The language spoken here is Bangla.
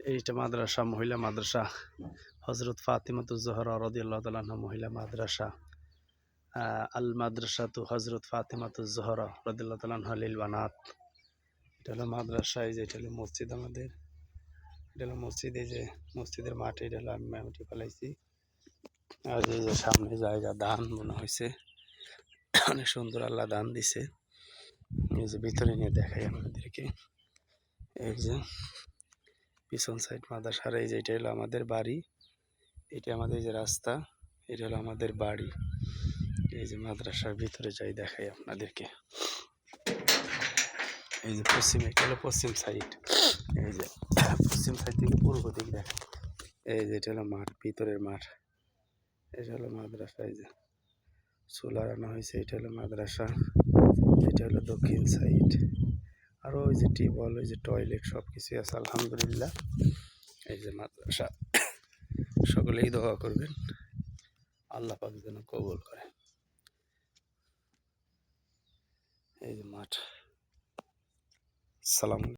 এইটা মাদ্রাসা, মহিলা মাদ্রাসা, হজরত ফাতিমাতুজ জোহরা রাদিয়াল্লাহু তাআলা আনহা মহিলা মাদ্রাসা। আল মাদ্রাসা তু হজরত ফাতিমাতুজ জোহরা রাদিয়াল্লাহু তাআলা আনহা লিল বানাত। এটা হলো মাদ্রাসা। এই যে এটা হলো মসজিদ আমাদের। এটা হলো মসজিদ। এই যে মসজিদের মাঠে এটা হলো আমি মাটি ফেলাইছি। আর এই যে সামনে জায়গা ধান বোনা হয়েছে, অনেক সুন্দর আল্লাহ ধান দিছে। এই যে ভিতরে নিয়ে দেখাই আপনাদেরকে। এই যে পিছন সাইড মাদ্রাসার। এই যে এটা হলো আমাদের বাড়ি, এটা আমাদের যে রাস্তা, এটা হলো আমাদের বাড়ি। এই যে মাদ্রাসার ভিতরে যাই দেখাই আপনাদেরকে। এই যে পশ্চিম, এটা হলো পশ্চিম সাইড। এই যে পশ্চিম সাইড থেকে পূর্ব দিক দেখেন। এই যে এটা হলো মাঠ, ভিতরের মাঠ। এটা হলো মাদ্রাসা। এই যে চুলা রান্না হয়েছে, এটা হলো মাদ্রাসা। এটা হলো দক্ষিণ সাইড। আরও ওই যে টিউবওয়েল, ওই যে টয়লেট, সব কিছুই আছে আলহামদুলিল্লাহ। এই যে মাদ্রাসা। সকলেই দোয়া করবেন, আল্লাহ পাক যেন কবুল করে। এই যে মাঠ। সালাম।